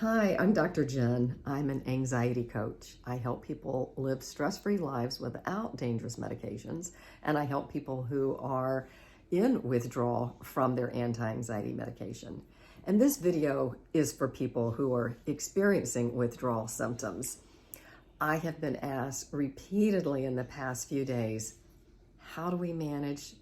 Hi, I'm Dr. Jen. I'm an anxiety coach. I help people live stress-free lives without dangerous medications, and I help people who are in withdrawal from their anti-anxiety medication. And this video is for people who are experiencing withdrawal symptoms. I have been asked repeatedly in the past few days, how do we manage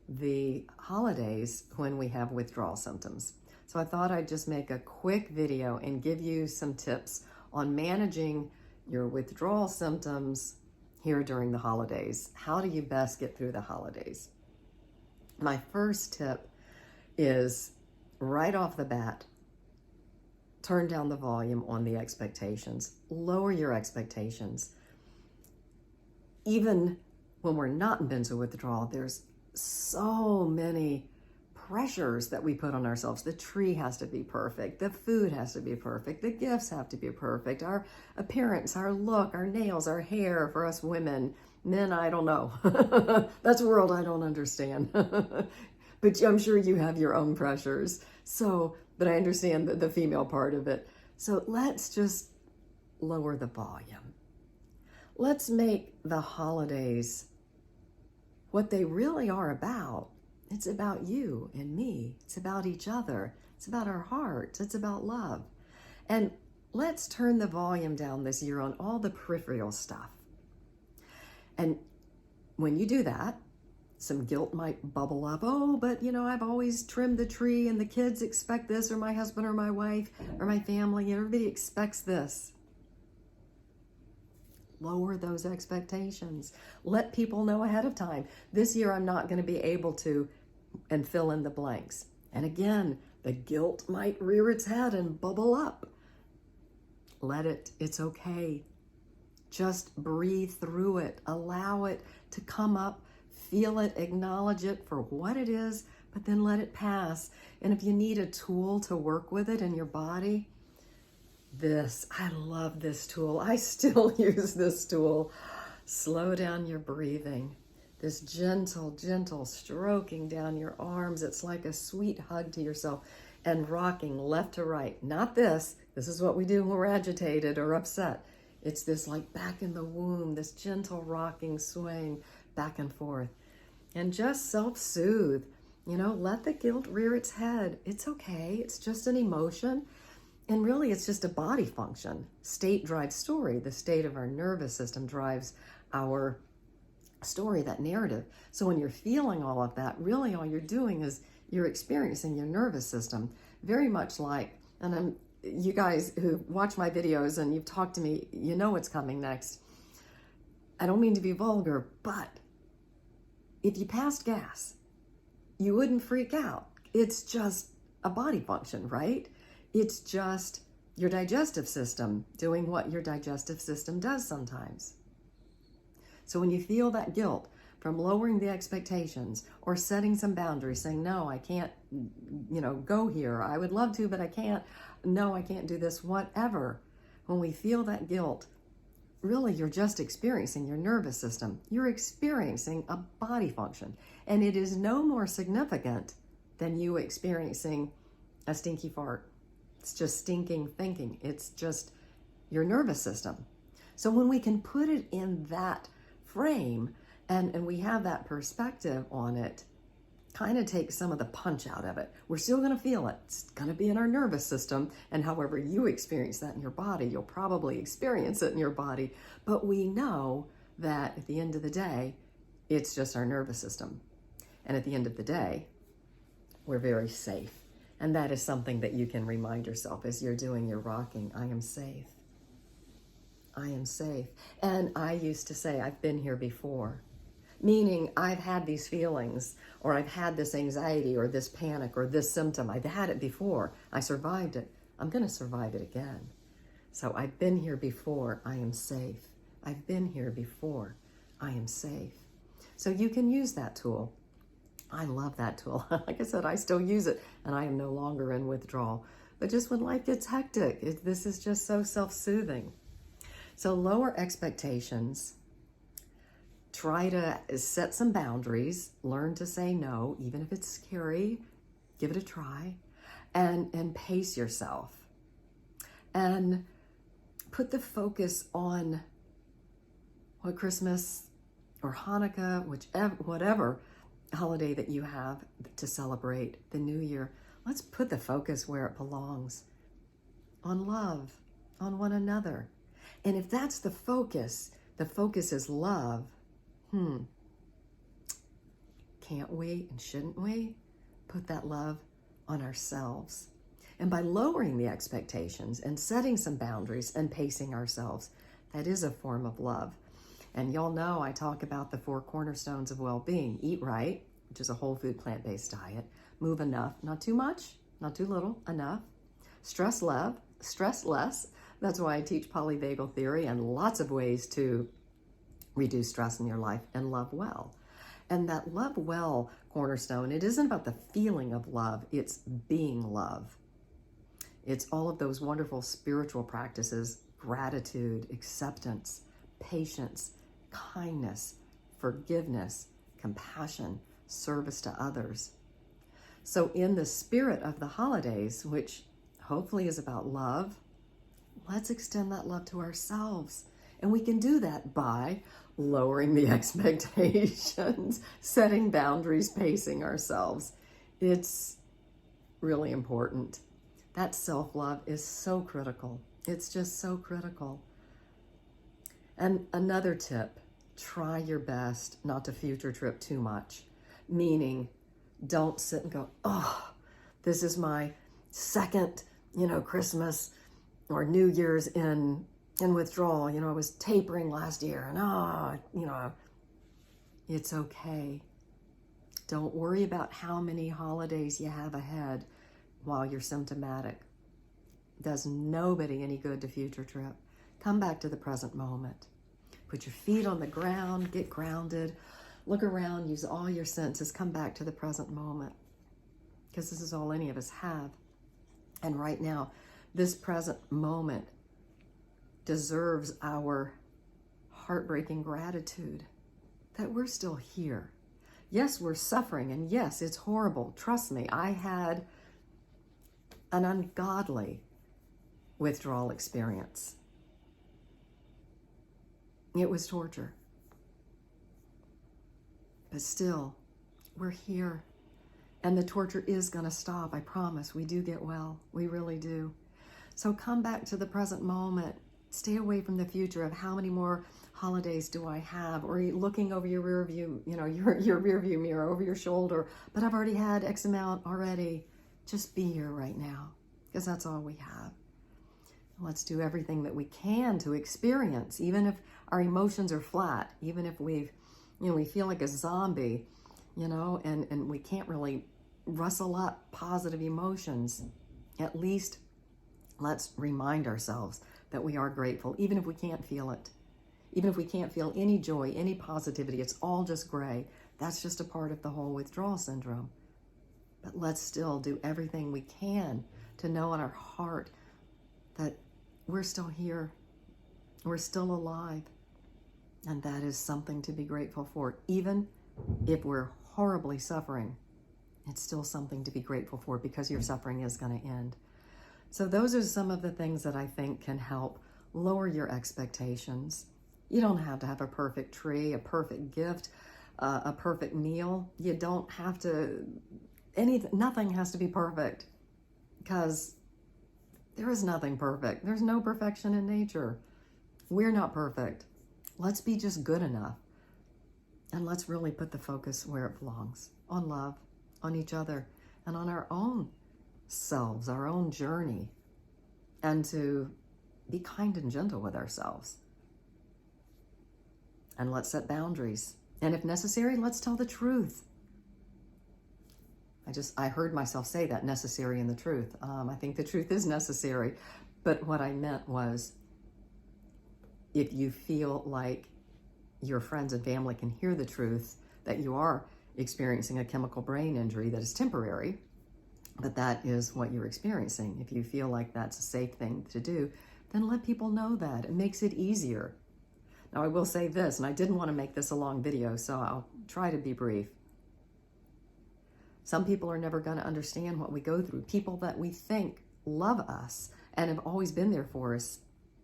the holidays when we have withdrawal symptoms? So I thought I'd just make a quick video and give you some tips on managing your withdrawal symptoms here during the holidays. How do you best get through the holidays? My first tip is right off the bat, turn down the volume on the expectations. Lower your expectations. Even when we're not in benzo withdrawal, there's so many pressures that we put on ourselves. The tree has to be perfect. The food has to be perfect. The gifts have to be perfect. Our appearance, our look, our nails, our hair for us women. Men, I don't know. That's a world I don't understand. But I'm sure you have your own pressures. But I understand the female part of it. So let's just lower the volume. Let's make the holidays what they really are about. It's about you and me. It's about each other. It's about our hearts. It's about love. And let's turn the volume down this year on all the peripheral stuff. And when you do that, some guilt might bubble up. Oh, but I've always trimmed the tree and the kids expect this, or my husband or my wife or my family. Everybody expects this. Lower those expectations. Let people know ahead of time. This year I'm not going to be able to, and fill in the blanks. And again, the guilt might rear its head and bubble up. Let it. It's okay. Just breathe through it. Allow it to come up. Feel it. Acknowledge it for what it is, but then let it pass. And if you need a tool to work with it in your body, I love this tool. I still use this tool. Slow down your breathing. This gentle stroking down your arms. It's like a sweet hug to yourself, and rocking left to right. Not this. This is what we do when we're agitated or upset. It's this like back in the womb, this gentle rocking, swaying back and forth. And just self-soothe. Let the guilt rear its head. It's okay. It's just an emotion. And really, it's just a body function. State drives story. The state of our nervous system drives our story, that narrative. So when you're feeling all of that, really all you're doing is you're experiencing your nervous system. Very much like, and you guys who watch my videos and you've talked to me, you know what's coming next. I don't mean to be vulgar, but if you passed gas, you wouldn't freak out. It's just a body function, right? It's just your digestive system doing what your digestive system does sometimes. So when you feel that guilt from lowering the expectations or setting some boundaries, saying, no, I can't, go here. I would love to, but I can't. No, I can't do this, whatever. When we feel that guilt, really you're just experiencing your nervous system. You're experiencing a body function. And it is no more significant than you experiencing a stinky fart. It's just stinking thinking. It's just your nervous system. So when we can put it in that frame and we have that perspective on it, kind of takes some of the punch out of it. We're still going to feel it. It's going to be in our nervous system. And however you experience that in your body, you'll probably experience it in your body. But we know that at the end of the day, it's just our nervous system. And at the end of the day, we're very safe. And that is something that you can remind yourself as you're doing your rocking. I am safe. I am safe. And I used to say, I've been here before. Meaning I've had these feelings, or I've had this anxiety, or this panic, or this symptom. I've had it before. I survived it. I'm going to survive it again. So I've been here before. I am safe. I've been here before. I am safe. So you can use that tool. I love that tool. Like I said, I still use it, and I am no longer in withdrawal. But just when life gets hectic, this is just so self-soothing. So lower expectations. Try to set some boundaries. Learn to say no, even if it's scary. Give it a try. And pace yourself. and put the focus on what Christmas or Hanukkah, whatever holiday that you have to celebrate, the new year. Let's put the focus where it belongs, on love, on one another. And if that's the focus is love, can't we and shouldn't we put that love on ourselves? And by lowering the expectations and setting some boundaries and pacing ourselves, that is a form of love. And y'all know I talk about the 4 cornerstones of well-being. Eat right, which is a whole food plant-based diet. Move enough, not too much, not too little, enough. Stress less. That's why I teach polyvagal theory and lots of ways to reduce stress in your life, and love well. And that love well cornerstone, it isn't about the feeling of love, it's being love. It's all of those wonderful spiritual practices: gratitude, acceptance, patience, kindness, forgiveness, compassion, service to others. So in the spirit of the holidays, which hopefully is about love, let's extend that love to ourselves. And we can do that by lowering the expectations, setting boundaries, pacing ourselves. It's really important. That self-love is so critical. It's just so critical. And another tip, try your best not to future trip too much. Meaning, don't sit and go, oh, this is my second, Christmas or New Year's in withdrawal. I was tapering last year and it's okay. Don't worry about how many holidays you have ahead while you're symptomatic. Does nobody any good to future trip. Come back to the present moment. Put your feet on the ground, get grounded, look around, use all your senses, come back to the present moment. Because this is all any of us have. And right now, this present moment deserves our heartbreaking gratitude that we're still here. Yes, we're suffering, and yes, it's horrible. Trust me, I had an ungodly withdrawal experience. It was torture. But still, we're here. And the torture is going to stop, I promise. We do get well. We really do. So come back to the present moment. Stay away from the future of how many more holidays do I have, or looking over your rear view, your rear view mirror over your shoulder. But I've already had X amount already. Just be here right now, because that's all we have. Let's do everything that we can to experience, even if our emotions are flat, even if we feel like a zombie, and we can't really rustle up positive emotions. At least let's remind ourselves that we are grateful, even if we can't feel it. Even if we can't feel any joy, any positivity, it's all just gray. That's just a part of the whole withdrawal syndrome. But let's still do everything we can to know in our heart that we're still here. We're still alive. And that is something to be grateful for. Even if we're horribly suffering, it's still something to be grateful for, because your suffering is going to end. So those are some of the things that I think can help lower your expectations. You don't have to have a perfect tree, a perfect gift, a perfect meal. You don't have to, nothing has to be perfect, because there is nothing perfect. There's no perfection in nature. We're not perfect. Let's be just good enough. And let's really put the focus where it belongs, on love, on each other, and on our own selves, our own journey, and to be kind and gentle with ourselves. And let's set boundaries. And if necessary, let's tell the truth. I heard myself say that, necessary and the truth. I think the truth is necessary. But what I meant was, if you feel like your friends and family can hear the truth, that you are experiencing a chemical brain injury that is temporary, but that is what you're experiencing. If you feel like that's a safe thing to do, then let people know that. It makes it easier. Now, I will say this, and I didn't want to make this a long video, so I'll try to be brief. Some people are never going to understand what we go through. People that we think love us and have always been there for us,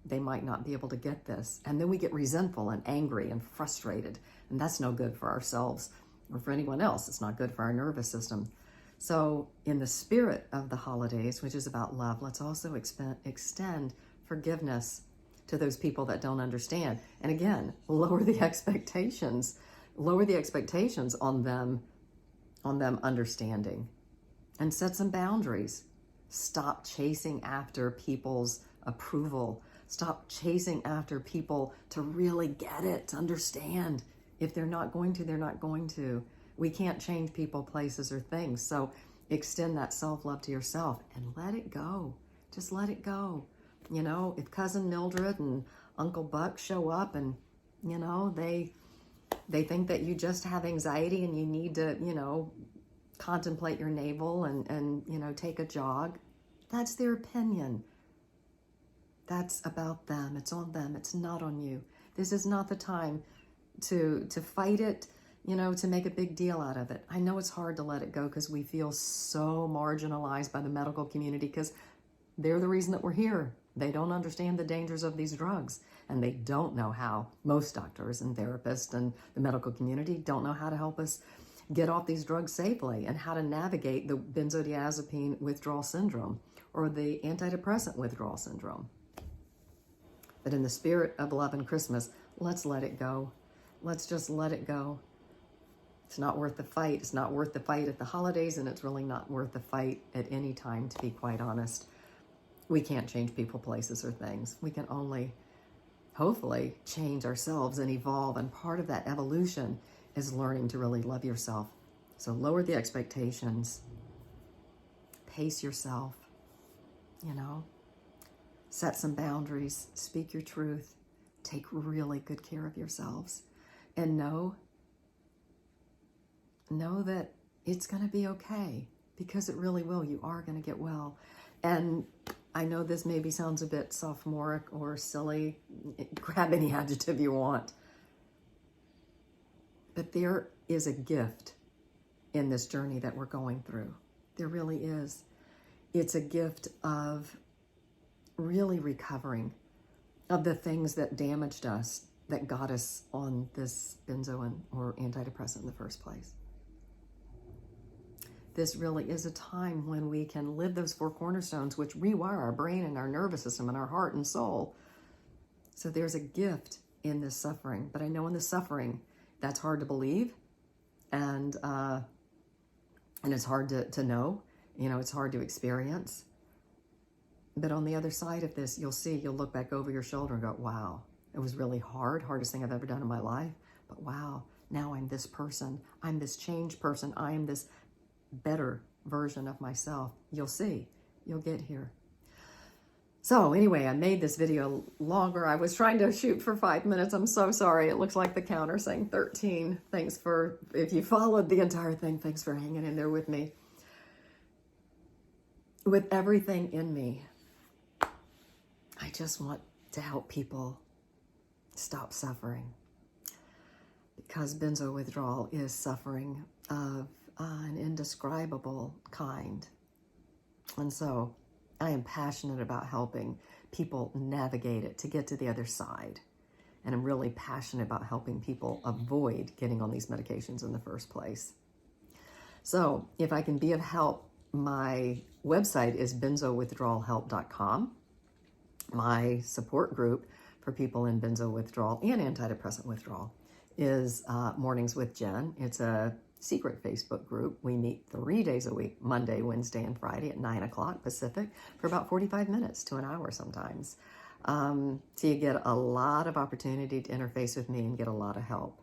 they might not be able to get this. And then we get resentful and angry and frustrated. And that's no good for ourselves or for anyone else. It's not good for our nervous system. So in the spirit of the holidays, which is about love, let's also extend forgiveness to those people that don't understand. And again, lower the expectations on them understanding, and set some boundaries. Stop chasing after people's approval. Stop chasing after people to really get it, to understand. If they're not going to, they're not going to. We can't change people, places, or things. So extend that self-love to yourself and let it go. Just let it go. You know, if Cousin Mildred and Uncle Buck show up and, you know, they think that you just have anxiety and you need to, you know, contemplate your navel and you know, take a jog, that's their opinion. That's about them. It's on them. It's not on you. This is not the time to fight it, you know, to make a big deal out of it. I know it's hard to let it go because we feel so marginalized by the medical community because they're the reason that we're here. They don't understand the dangers of these drugs, and they don't know how. Most doctors and therapists and the medical community don't know how to help us get off these drugs safely and how to navigate the benzodiazepine withdrawal syndrome or the antidepressant withdrawal syndrome. But in the spirit of love and Christmas, let's let it go. Let's just let it go. It's not worth the fight. It's not worth the fight at the holidays, and it's really not worth the fight at any time, to be quite honest. We can't change people, places, or things. We can only, hopefully, change ourselves and evolve. And part of that evolution is learning to really love yourself. So lower the expectations. Pace yourself. You know, set some boundaries. Speak your truth. Take really good care of yourselves. And know that it's going to be okay, because it really will. You are going to get well. And I know this maybe sounds a bit sophomoric or silly. Grab any adjective you want. But there is a gift in this journey that we're going through. There really is. It's a gift of really recovering of the things that damaged us, that got us on this benzo or antidepressant in the first place. This really is a time when we can live those four cornerstones, which rewire our brain and our nervous system and our heart and soul. So there's a gift in this suffering. But I know in the suffering, that's hard to believe. And it's hard to know. You know, it's hard to experience. But on the other side of this, you'll look back over your shoulder and go, wow, it was really hard. Hardest thing I've ever done in my life. But wow, now I'm this person. I'm this changed person. I am this better version of myself. You'll see. You'll get here. So anyway, I made this video longer. I was trying to shoot for 5 minutes. I'm so sorry. It looks like the counter saying 13. Thanks for, if you followed the entire thing, thanks for hanging in there with me. With everything in me, I just want to help people stop suffering, because benzo withdrawal is suffering of an indescribable kind. And so I am passionate about helping people navigate it to get to the other side. And I'm really passionate about helping people avoid getting on these medications in the first place. So if I can be of help, my website is benzowithdrawalhelp.com. My support group for people in benzo withdrawal and antidepressant withdrawal is Mornings with Jen. It's a secret Facebook group. We meet 3 days a week, Monday, Wednesday, and Friday at 9 o'clock Pacific for about 45 minutes to an hour sometimes. So you get a lot of opportunity to interface with me and get a lot of help.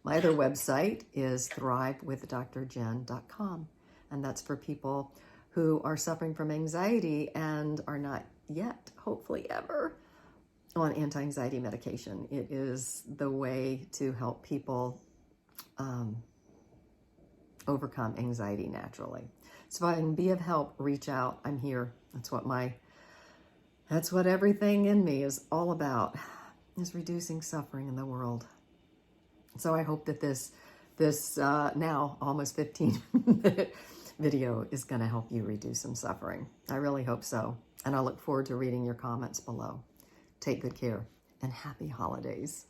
My other website is thrivewithdrjen.com, and that's for people who are suffering from anxiety and are not yet, hopefully ever, on anti-anxiety medication. It is the way to help people overcome anxiety naturally. So if I can be of help, reach out. I'm here. That's what everything in me is all about, is reducing suffering in the world. So I hope that this now almost 15-minute video is going to help you reduce some suffering. I really hope so. And I look forward to reading your comments below. Take good care and happy holidays.